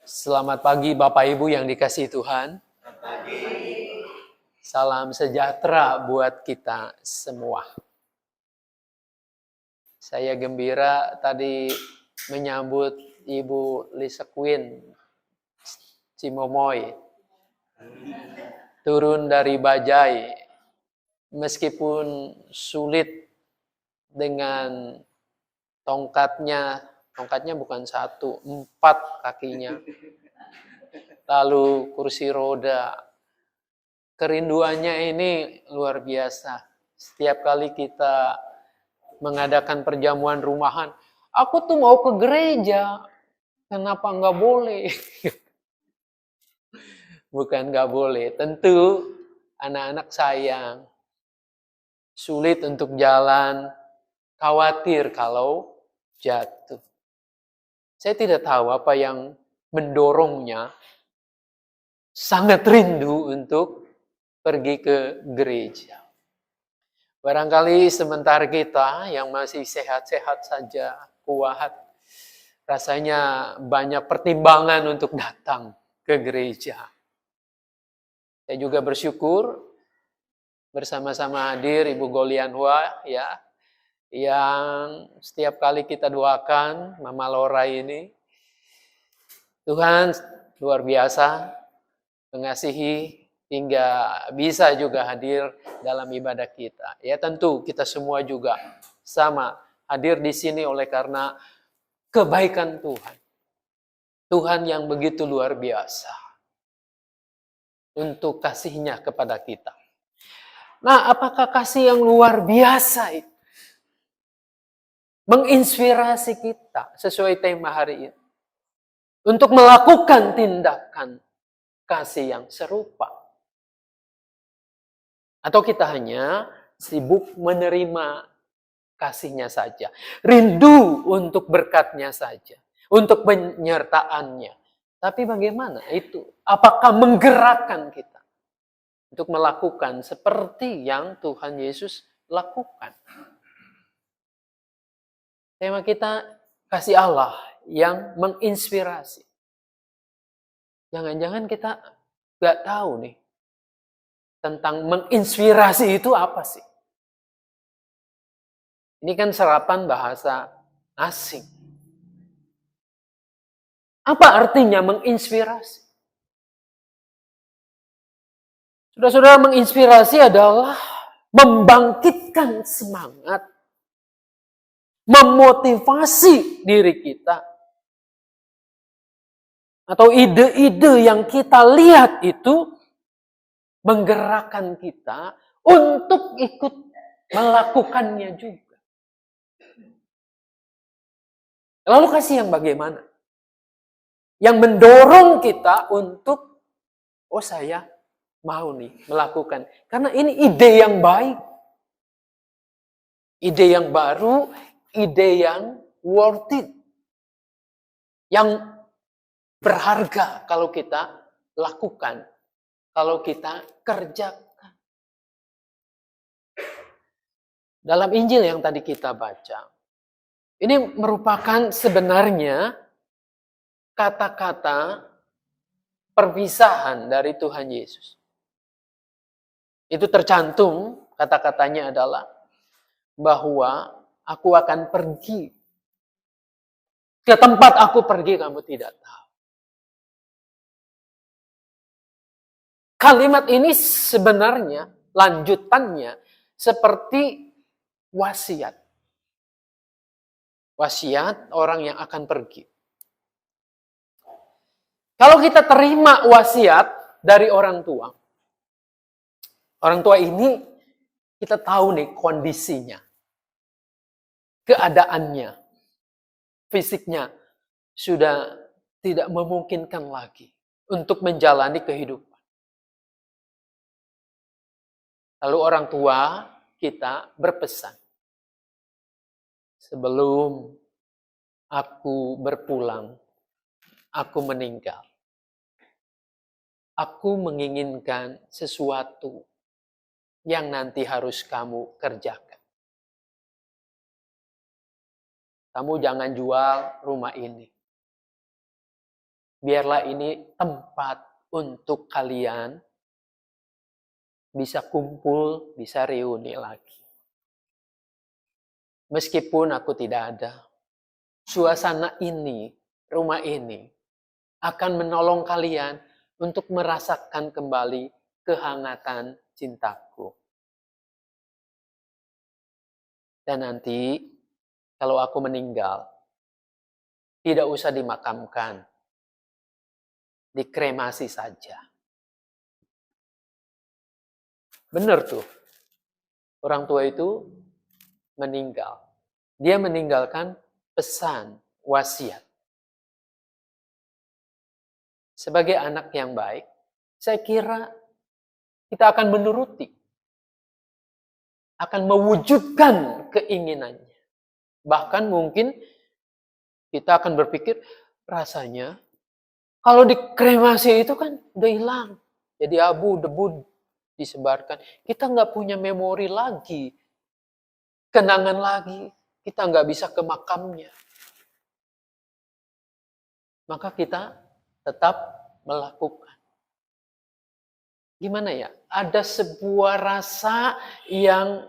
Selamat pagi Bapak Ibu yang dikasihi Tuhan. Salam sejahtera buat kita semua. Saya gembira tadi menyambut Ibu Lisa Queen Cimomoy. Turun dari bajai. Meskipun sulit dengan tongkatnya bukan 1, 4 kakinya. Lalu kursi roda. Kerinduannya ini luar biasa. Setiap kali kita mengadakan perjamuan rumahan, aku tuh mau ke gereja, kenapa nggak boleh? Bukan nggak boleh, tentu anak-anak sayang, sulit untuk jalan, khawatir kalau jatuh. Saya tidak tahu apa yang mendorongnya, sangat rindu untuk pergi ke gereja. Barangkali sementara kita yang masih sehat-sehat saja, kuat, rasanya banyak pertimbangan untuk datang ke gereja. Saya juga bersyukur bersama-sama hadir Ibu Golianwa ya, yang setiap kali kita doakan Mama Laura ini. Tuhan luar biasa mengasihi hingga bisa juga hadir dalam ibadah kita. Ya tentu kita semua juga sama hadir di sini oleh karena kebaikan Tuhan. Tuhan yang begitu luar biasa untuk kasihnya kepada kita. Nah, apakah kasih yang luar biasa itu menginspirasi kita sesuai tema hari ini untuk melakukan tindakan kasih yang serupa? Atau kita hanya sibuk menerima kasihnya saja, rindu untuk berkatnya saja, untuk penyertaannya. Tapi bagaimana itu? Apakah menggerakkan kita untuk melakukan seperti yang Tuhan Yesus lakukan? Tema kita kasih Allah yang menginspirasi. Jangan-jangan kita nggak tahu nih tentang menginspirasi itu apa sih? Ini kan serapan bahasa asing. Apa artinya menginspirasi? Saudara-saudara, menginspirasi adalah membangkitkan semangat, memotivasi diri kita, atau ide-ide yang kita lihat itu menggerakkan kita untuk ikut melakukannya juga. Lalu kasih yang bagaimana? Yang mendorong kita untuk, oh saya mau nih melakukan. Karena ini ide yang baik. Ide yang baru, ide yang worth it. Yang berharga kalau kita lakukan. Kalau kita kerjakan. Dalam Injil yang tadi kita baca, ini merupakan sebenarnya kata-kata perpisahan dari Tuhan Yesus. Itu tercantum, kata-katanya adalah bahwa aku akan pergi. Ke tempat aku pergi kamu tidak tahu. Kalimat ini sebenarnya lanjutannya seperti wasiat. Wasiat orang yang akan pergi. Kalau kita terima wasiat dari orang tua ini kita tahu nih kondisinya, keadaannya, fisiknya sudah tidak memungkinkan lagi untuk menjalani kehidupan. Lalu orang tua kita berpesan, sebelum aku berpulang, aku meninggal, aku menginginkan sesuatu yang nanti harus kamu kerjakan. Kamu jangan jual rumah ini. biarlah ini tempat untuk kalian bisa kumpul, bisa reuni lagi. Meskipun aku tidak ada, suasana ini, rumah ini, akan menolong kalian untuk merasakan kembali kehangatan cintaku. Dan nanti, kalau aku meninggal, tidak usah dimakamkan, dikremasi saja. Benar tuh, orang tua itu meninggal. Dia meninggalkan pesan, wasiat. Sebagai anak yang baik, saya kira kita akan menuruti. Akan mewujudkan keinginannya. Bahkan mungkin kita akan berpikir, rasanya kalau dikremasi itu kan udah hilang. Jadi abu, debu disebarkan. Kita nggak punya memori lagi. Kenangan lagi. Kita nggak bisa ke makamnya. Maka kita tetap melakukan. Gimana ya? Ada sebuah rasa yang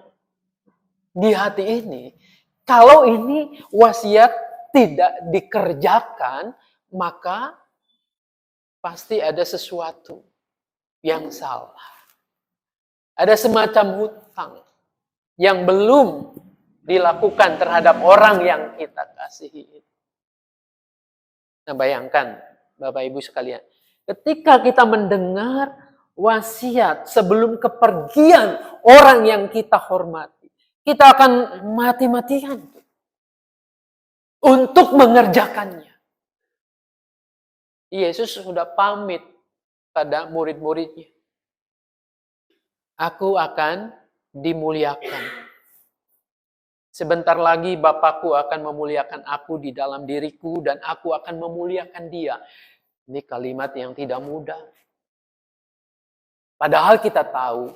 di hati ini. Kalau ini wasiat tidak dikerjakan, maka pasti ada sesuatu yang salah. Ada semacam hutang yang belum dilakukan terhadap orang yang kita kasihi. Nah, bayangkan Bapak Ibu sekalian, ketika kita mendengar wasiat sebelum kepergian orang yang kita hormati, kita akan mati-matian untuk mengerjakannya. Yesus sudah pamit pada murid-muridnya. Aku akan dimuliakan. Sebentar lagi Bapakku akan memuliakan aku di dalam diriku dan aku akan memuliakan dia. Ini kalimat yang tidak mudah. Padahal kita tahu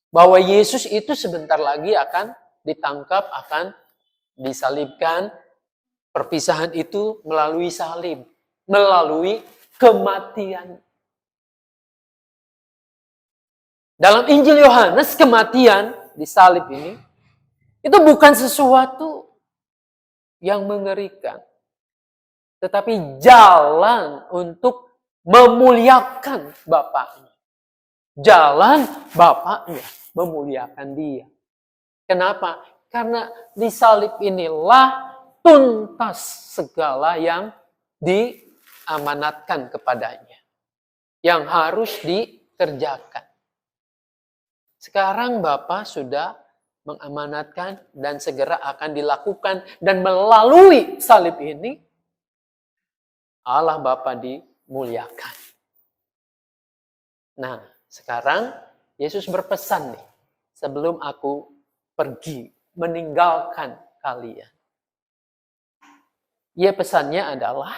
bahwa Yesus itu sebentar lagi akan ditangkap, akan disalibkan. Perpisahan itu melalui salib, melalui kematian. Dalam Injil Yohanes, kematian di salib ini, itu bukan sesuatu yang mengerikan. Tetapi jalan untuk memuliakan Bapaknya. Jalan Bapaknya memuliakan dia. Kenapa? Karena di salib inilah tuntas segala yang diamanatkan kepadanya. Yang harus dikerjakan. Sekarang Bapa sudah mengamanatkan dan segera akan dilakukan. Dan melalui salib ini, Allah Bapa dimuliakan. Nah, sekarang Yesus berpesan nih, sebelum aku pergi meninggalkan kalian. Ia pesannya adalah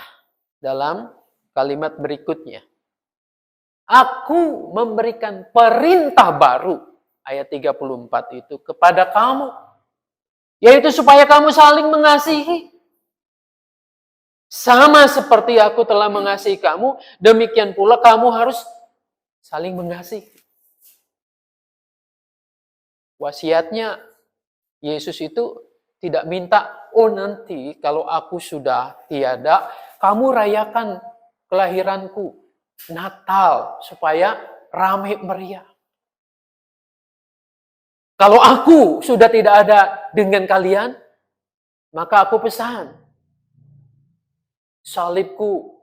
dalam kalimat berikutnya. Aku memberikan perintah baru, ayat 34 itu, kepada kamu. Yaitu supaya kamu saling mengasihi. Sama seperti aku telah mengasihi kamu, demikian pula kamu harus saling mengasihi. Wasiatnya Yesus itu tidak minta, oh nanti kalau aku sudah tiada, kamu rayakan kelahiranku, Natal, supaya ramai meriah. Kalau aku sudah tidak ada dengan kalian, maka aku pesan, salibku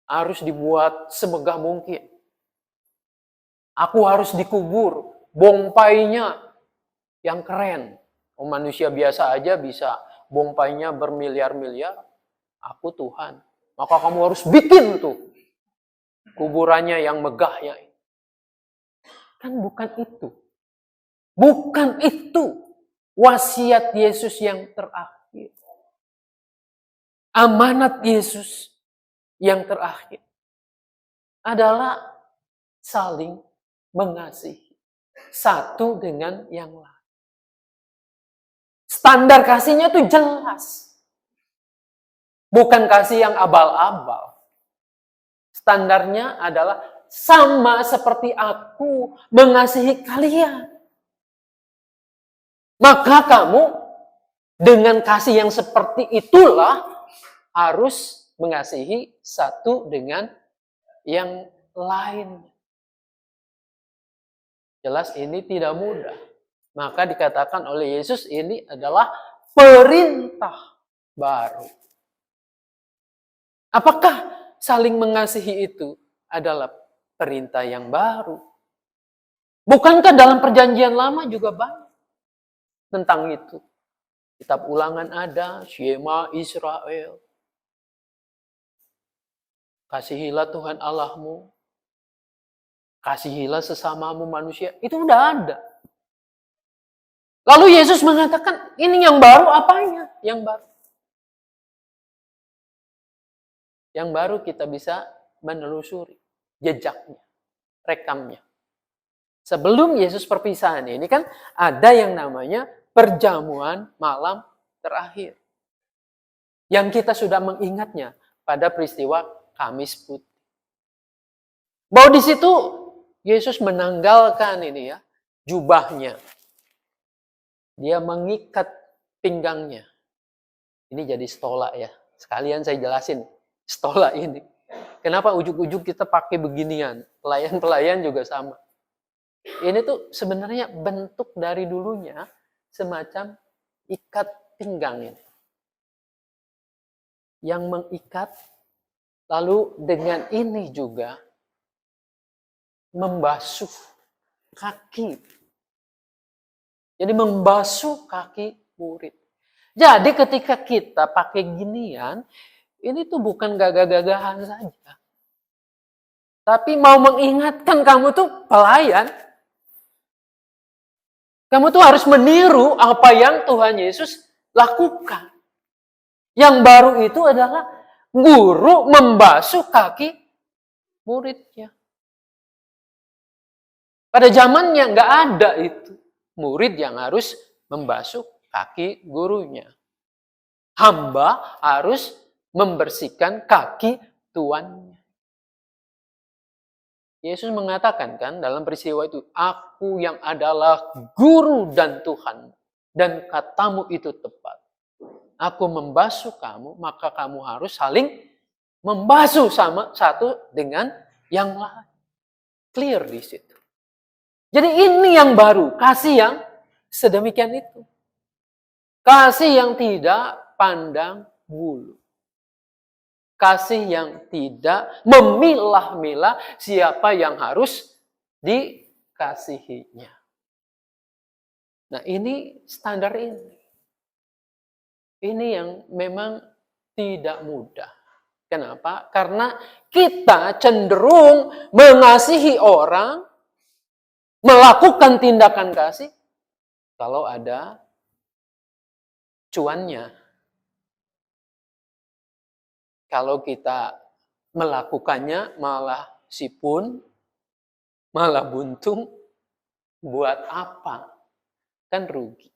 harus dibuat semegah mungkin. Aku harus dikubur, bongpainya yang keren. Manusia biasa aja bisa bongpainya bermiliar-miliar. Aku Tuhan. Maka kamu harus bikin tuh kuburannya yang megahnya. Kan bukan itu. Bukan itu wasiat Yesus yang terakhir. Amanat Yesus yang terakhir adalah saling mengasihi satu dengan yang lain. Standar kasihnya tuh jelas. Bukan kasih yang abal-abal. Standarnya adalah sama seperti aku mengasihi kalian. Maka kamu dengan kasih yang seperti itulah harus mengasihi satu dengan yang lain. Jelas ini tidak mudah. Maka dikatakan oleh Yesus ini adalah perintah baru. Apakah saling mengasihi itu adalah perintah yang baru? Bukankah dalam perjanjian lama juga banyak tentang itu? Kitab Ulangan ada, Shema Israel. Kasihilah Tuhan Allahmu. Kasihilah sesamamu manusia. Itu udah ada. Lalu Yesus mengatakan, ini yang baru apanya? Yang baru. Yang baru kita bisa menelusuri jejaknya, rekamnya. Sebelum Yesus perpisahan ini kan ada yang namanya perjamuan malam terakhir. Yang kita sudah mengingatnya pada peristiwa Kamis Putih. Bahwa di situ Yesus menanggalkan ini ya, jubahnya. Dia mengikat pinggangnya. Ini jadi stola ya. Sekalian saya jelasin stola ini. Kenapa ujuk-ujuk kita pakai beginian? Pelayan-pelayan juga sama. Ini tuh sebenarnya bentuk dari dulunya semacam ikat pinggang ini. Yang mengikat, lalu dengan ini juga membasuh kaki. Jadi membasuh kaki murid. Jadi ketika kita pakai ginian, ini tuh bukan gagah-gagahan saja. Tapi mau mengingatkan kamu tuh pelayan. Kamu tuh harus meniru apa yang Tuhan Yesus lakukan. Yang baru itu adalah guru membasuh kaki muridnya. Pada zamannya nggak ada itu. Murid yang harus membasuh kaki gurunya. Hamba harus membersihkan kaki tuannya. Yesus mengatakan kan dalam peristiwa itu, aku yang adalah guru dan Tuhan, dan katamu itu tepat. Aku membasuh kamu, maka kamu harus saling membasuh sama satu dengan yang lain. Clear di situ. Jadi ini yang baru, kasih yang sedemikian itu. Kasih yang tidak pandang bulu. Kasih yang tidak memilah-milah siapa yang harus dikasihinya. Nah ini standar ini. Ini yang memang tidak mudah. Kenapa? Karena kita cenderung mengasihi orang, melakukan tindakan kasih, kalau ada cuannya. Kalau kita melakukannya malah sipun, malah buntung, buat apa? Kan rugi.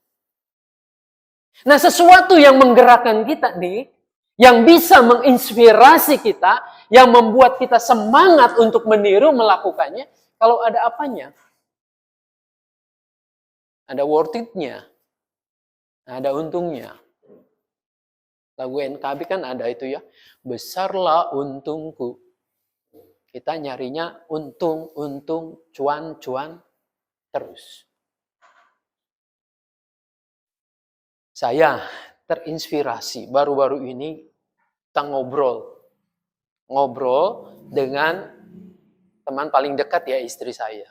Nah sesuatu yang menggerakkan kita nih, yang bisa menginspirasi kita, yang membuat kita semangat untuk meniru melakukannya, kalau ada apanya? Ada worth it-nya, ada untungnya. Lagu NKB kan ada itu ya, besarlah untungku. Kita nyarinya untung, cuan terus. Saya terinspirasi baru-baru ini kita ngobrol dengan teman paling dekat ya istri saya.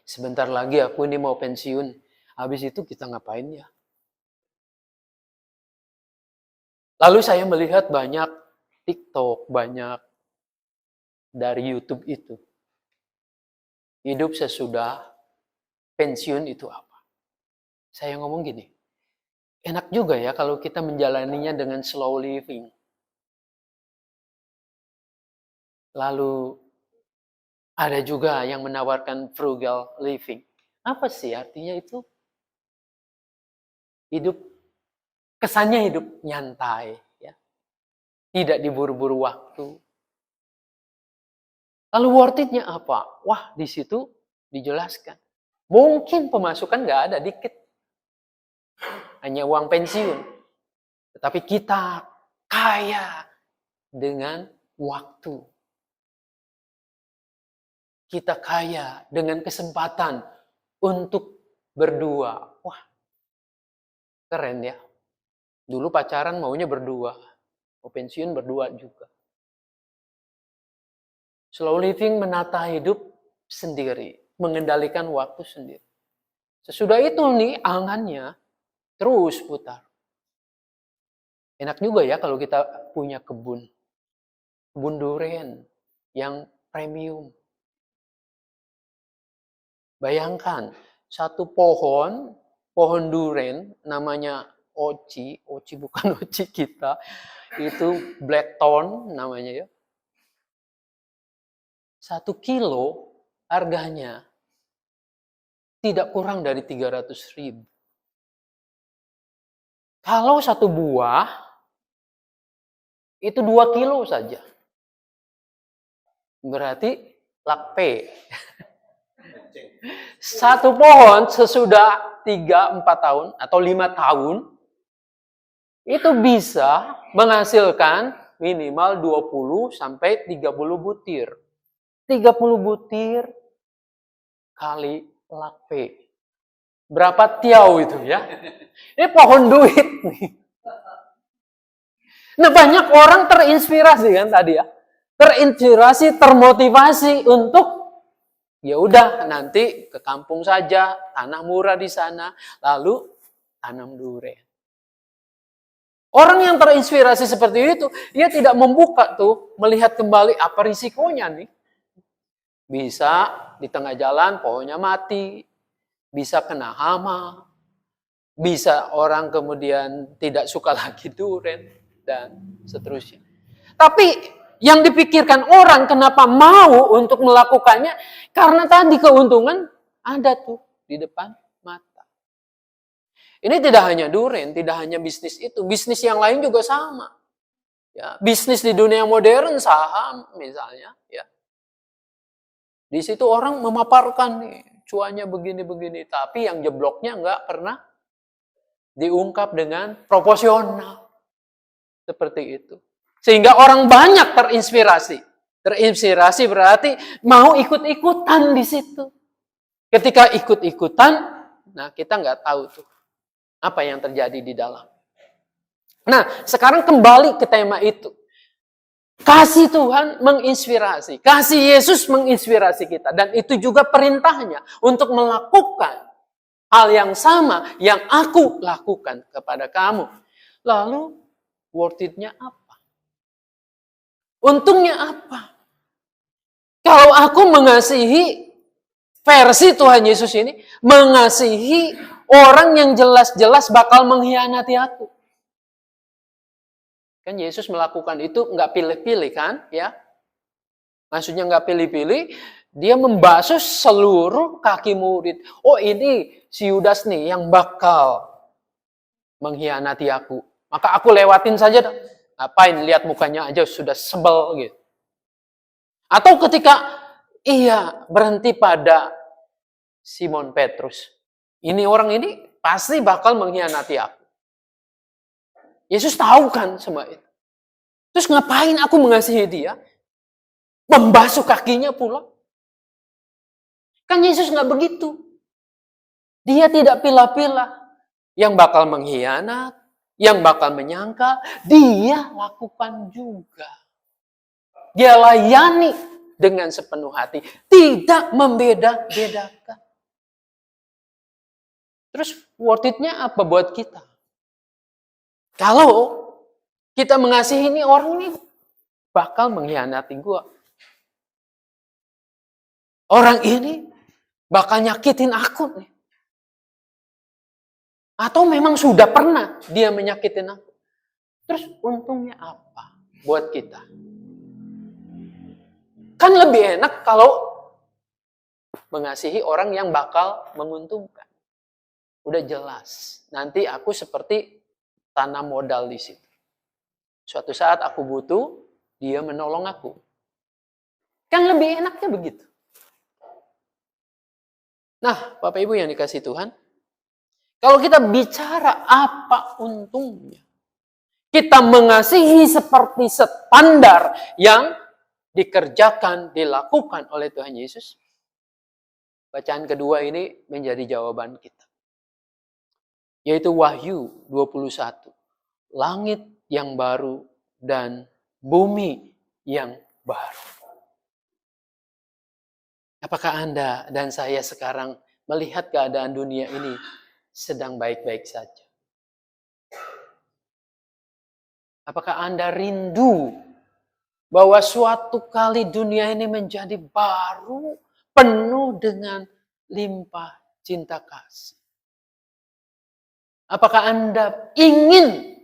Sebentar lagi aku ini mau pensiun. Habis itu kita ngapain ya? Lalu saya melihat banyak TikTok, banyak dari YouTube itu. Hidup sesudah pensiun itu apa? Saya ngomong gini, enak juga ya kalau kita menjalaninya dengan slow living. Lalu ada juga yang menawarkan frugal living. Apa sih artinya itu? Hidup, kesannya hidup nyantai. Ya. Tidak diburu-buru waktu. Lalu worth it-nya apa? Wah, di situ dijelaskan. Mungkin pemasukan nggak ada, dikit. Hanya uang pensiun. Tetapi kita kaya dengan waktu. Kita kaya dengan kesempatan untuk berdua. Wah, keren ya. Dulu pacaran maunya berdua. Mau pensiun berdua juga. Slow living menata hidup sendiri. Mengendalikan waktu sendiri. Sesudah itu nih angannya terus putar. Enak juga ya kalau kita punya kebun. Kebun durian yang premium. Bayangkan, satu pohon durian namanya oci bukan oci kita, itu blackthorn namanya ya. 1 kilo harganya tidak kurang dari 300.000. Kalau satu buah, itu 2 kilo saja. Berarti lakpe. Satu pohon sesudah 3-4 tahun atau 5 tahun, itu bisa menghasilkan minimal 20-30 butir. 30 butir kali lakpe. Berapa tiau itu ya? Ini pohon duit nih. Nah, banyak orang terinspirasi kan tadi ya. Terinspirasi, termotivasi untuk ya udah nanti ke kampung saja, tanah murah di sana, lalu tanam durian. Orang yang terinspirasi seperti itu, dia tidak membuka tuh, melihat kembali apa risikonya nih. Bisa di tengah jalan pohonnya mati, bisa kena hama, bisa orang kemudian tidak suka lagi durian, dan seterusnya. Tapi yang dipikirkan orang kenapa mau untuk melakukannya, karena tadi keuntungan ada tuh di depan mata. Ini tidak hanya durian, tidak hanya bisnis itu, bisnis yang lain juga sama. Ya, bisnis di dunia modern, saham misalnya, ya. Di situ orang memaparkan nih, cuannya begini-begini, tapi yang jebloknya nggak pernah diungkap dengan proporsional. Seperti itu. Sehingga orang banyak terinspirasi. Terinspirasi berarti mau ikut-ikutan di situ. Ketika ikut-ikutan, nah kita nggak tahu tuh apa yang terjadi di dalam. Nah, sekarang kembali ke tema itu. Kasih Tuhan menginspirasi. Kasih Yesus menginspirasi kita. Dan itu juga perintahnya untuk melakukan hal yang sama yang aku lakukan kepada kamu. Lalu, worth it-nya apa? Untungnya apa? Kalau aku mengasihi versi Tuhan Yesus ini, mengasihi orang yang jelas-jelas bakal mengkhianati aku. Kan Yesus melakukan itu nggak pilih-pilih kan, ya? Maksudnya nggak pilih-pilih, dia membasuh seluruh kaki murid. Oh ini si Yudas nih yang bakal mengkhianati aku. Maka aku lewatin saja. Ngapain, lihat mukanya aja sudah sebel gitu. Atau ketika berhenti pada Simon Petrus. Ini orang ini pasti bakal mengkhianati aku. Yesus tahu kan semua itu. Terus ngapain aku mengasihi dia? Membasuh kakinya pula. Kan Yesus nggak begitu. Dia tidak pilah-pilah. Yang bakal mengkhianat, yang bakal menyangkal, dia lakukan juga. Dia layani dengan sepenuh hati. Tidak membeda-bedakan. Terus worth it-nya apa buat kita? Kalau kita mengasihi ini orang ini bakal mengkhianati gue. Orang ini bakal nyakitin aku nih. Atau memang sudah pernah dia menyakitin aku. Terus untungnya apa buat kita? Kan lebih enak kalau mengasihi orang yang bakal menguntungkan. Udah jelas. Nanti aku seperti tanam modal di situ. Suatu saat aku butuh, dia menolong aku. Kan lebih enaknya begitu. Nah, Bapak Ibu yang dikasih Tuhan, kalau kita bicara apa untungnya, kita mengasihi seperti standar yang dikerjakan, dilakukan oleh Tuhan Yesus. Bacaan kedua ini menjadi jawaban kita. Yaitu Wahyu 21. Langit yang baru dan bumi yang baru. Apakah Anda dan saya sekarang melihat keadaan dunia ini sedang baik-baik saja? Apakah Anda rindu bahwa suatu kali dunia ini menjadi baru, penuh dengan limpah cinta kasih? Apakah Anda ingin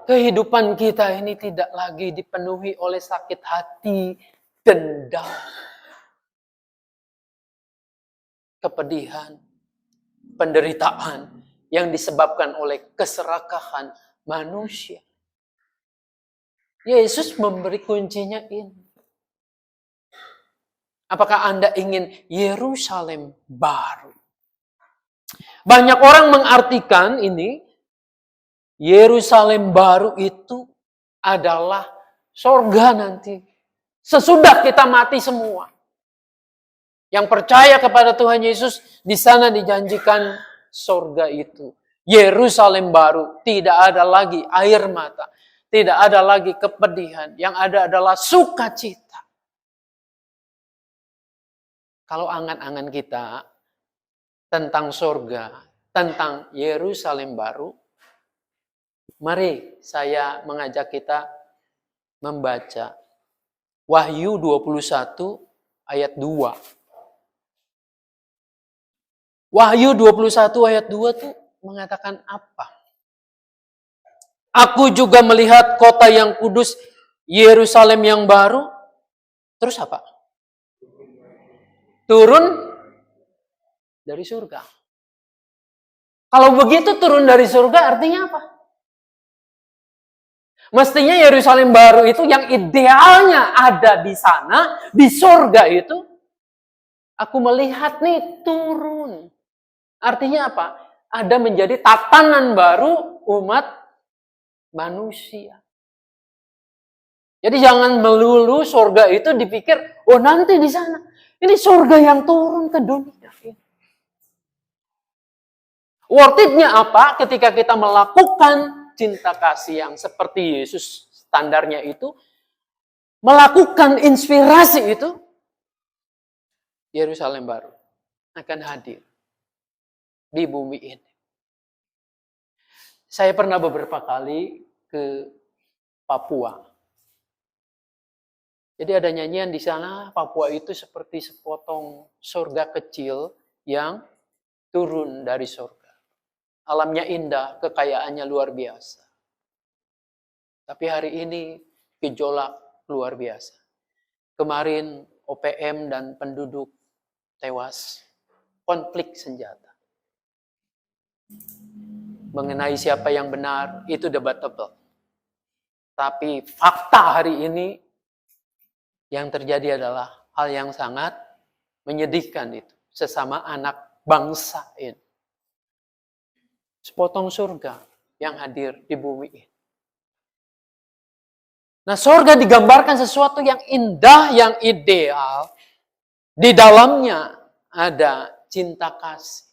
kehidupan kita ini tidak lagi dipenuhi oleh sakit hati, dendam, kepedihan, penderitaan yang disebabkan oleh keserakahan manusia? Yesus memberi kuncinya ini. Apakah Anda ingin Yerusalem baru? Banyak orang mengartikan ini, Yerusalem baru itu adalah sorga nanti. Sesudah kita mati semua. Yang percaya kepada Tuhan Yesus, di sana dijanjikan sorga itu. Yerusalem baru, tidak ada lagi air mata. Tidak ada lagi kepedihan. Yang ada adalah sukacita. Kalau angan-angan kita tentang sorga, tentang Yerusalem baru, mari saya mengajak kita membaca Wahyu 21 ayat 2. Wahyu 21 ayat 2 tuh mengatakan apa? Aku juga melihat kota yang kudus, Yerusalem yang baru. Terus apa? Turun dari surga. Kalau begitu turun dari surga artinya apa? Mestinya Yerusalem baru itu yang idealnya ada di sana, di surga itu. Aku melihat nih turun. Artinya apa? Ada menjadi tatanan baru umat manusia. Jadi jangan melulu surga itu dipikir, oh nanti di sana. Ini surga yang turun ke dunia. Worth it-nya apa? Ketika kita melakukan cinta kasih yang seperti Yesus standarnya itu, melakukan inspirasi itu, Yerusalem baru akan hadir di bumi ini. Saya pernah beberapa kali ke Papua. Jadi ada nyanyian di sana, Papua itu seperti sepotong surga kecil yang turun dari surga. Alamnya indah, kekayaannya luar biasa. Tapi hari ini gejolak luar biasa. Kemarin OPM dan penduduk tewas, konflik senjata. Mengenai siapa yang benar, itu debatable. Tapi fakta hari ini, yang terjadi adalah hal yang sangat menyedihkan itu. Sesama anak bangsa ini. Sepotong surga yang hadir di bumi ini. Nah, surga digambarkan sesuatu yang indah, yang ideal. Di dalamnya ada cinta kasih.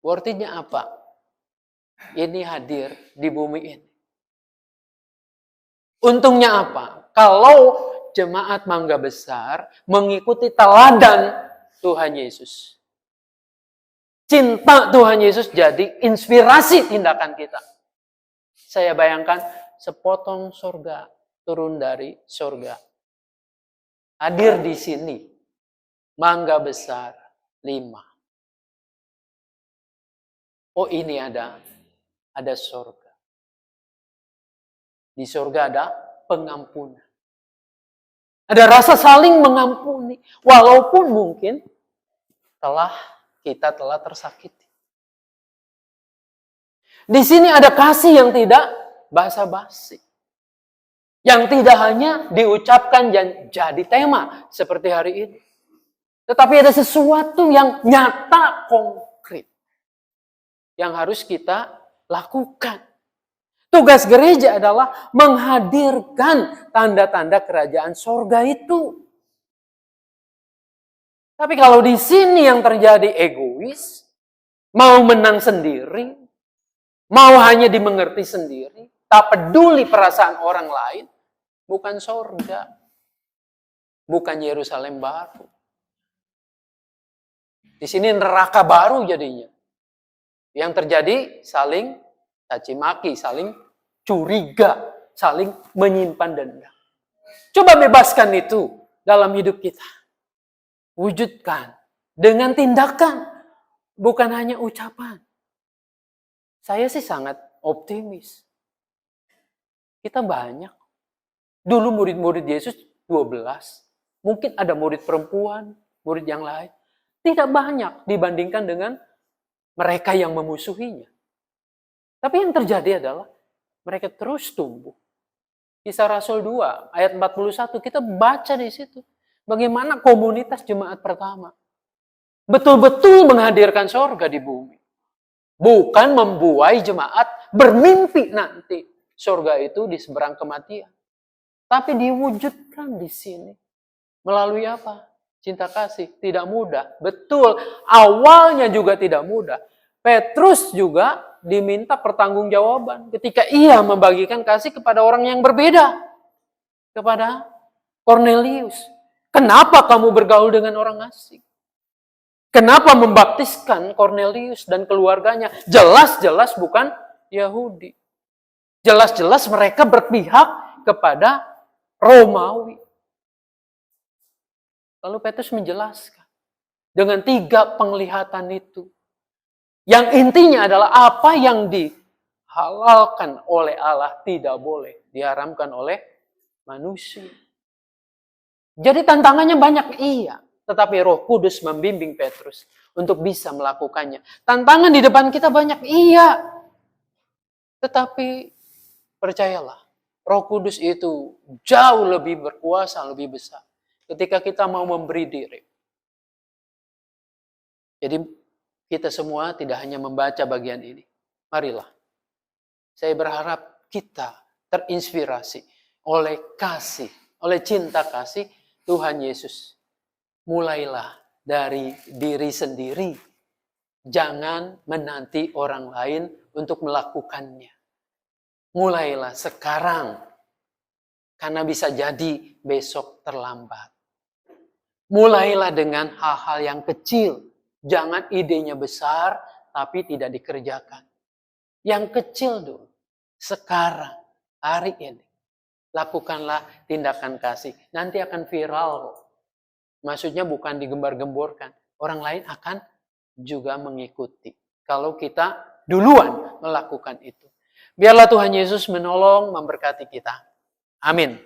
Worth it-nya apa? Ini hadir di bumi ini. Untungnya apa? Kalau jemaat Mangga Besar mengikuti teladan Tuhan Yesus. Cinta Tuhan Yesus jadi inspirasi tindakan kita. Saya bayangkan sepotong surga turun dari surga. Hadir di sini. Mangga Besar 5. Oh, ini ada surga. Di surga ada pengampunan. Ada rasa saling mengampuni. Walaupun mungkin kita telah tersakiti. Di sini ada kasih yang tidak basa-basi. Yang tidak hanya diucapkan dan jadi tema seperti hari ini. Tetapi ada sesuatu yang nyata, konkret. Yang harus kita lakukan. Tugas gereja adalah menghadirkan tanda-tanda kerajaan sorga itu. Tapi kalau di sini yang terjadi egois, mau menang sendiri, mau hanya dimengerti sendiri, tak peduli perasaan orang lain, bukan sorga, bukan Yerusalem baru. Di sini neraka baru jadinya. Yang terjadi saling caci maki, saling curiga, saling menyimpan dendam. Coba bebaskan itu dalam hidup kita. Wujudkan dengan tindakan, bukan hanya ucapan. Saya sih sangat optimis. Kita banyak. Dulu murid-murid Yesus 12. Mungkin ada murid perempuan, murid yang lain. Tidak banyak dibandingkan dengan mereka yang memusuhinya. Tapi yang terjadi adalah mereka terus tumbuh. Kisah Rasul 2 ayat 41 kita baca di situ. Bagaimana komunitas jemaat pertama betul-betul menghadirkan sorga di bumi. Bukan membuai jemaat bermimpi nanti sorga itu di seberang kematian. Tapi diwujudkan di sini. Melalui apa? Cinta kasih. Tidak mudah. Betul. Awalnya juga tidak mudah. Petrus juga diminta pertanggungjawaban ketika ia membagikan kasih kepada orang yang berbeda. Kepada Cornelius. Kenapa kamu bergaul dengan orang asing? Kenapa membaptiskan Cornelius dan keluarganya? Jelas-jelas bukan Yahudi. Jelas-jelas mereka berpihak kepada Romawi. Lalu Petrus menjelaskan dengan 3 penglihatan itu. Yang intinya adalah apa yang dihalalkan oleh Allah tidak boleh diharamkan oleh manusia. Jadi tantangannya banyak, iya. Tetapi Roh Kudus membimbing Petrus untuk bisa melakukannya. Tantangan di depan kita banyak, iya. Tetapi percayalah, Roh Kudus itu jauh lebih berkuasa, lebih besar. Ketika kita mau memberi diri. Jadi kita semua tidak hanya membaca bagian ini. Marilah. Saya berharap kita terinspirasi oleh kasih, oleh cinta kasih Tuhan Yesus. Mulailah dari diri sendiri. Jangan menanti orang lain untuk melakukannya. Mulailah sekarang. Karena bisa jadi besok terlambat. Mulailah dengan hal-hal yang kecil. Jangan idenya besar tapi tidak dikerjakan. Yang kecil dulu. Sekarang, hari ini. Lakukanlah tindakan kasih. Nanti akan viral. Maksudnya bukan digembar-gemborkan. Orang lain akan juga mengikuti. Kalau kita duluan melakukan itu. Biarlah Tuhan Yesus menolong, memberkati kita. Amin.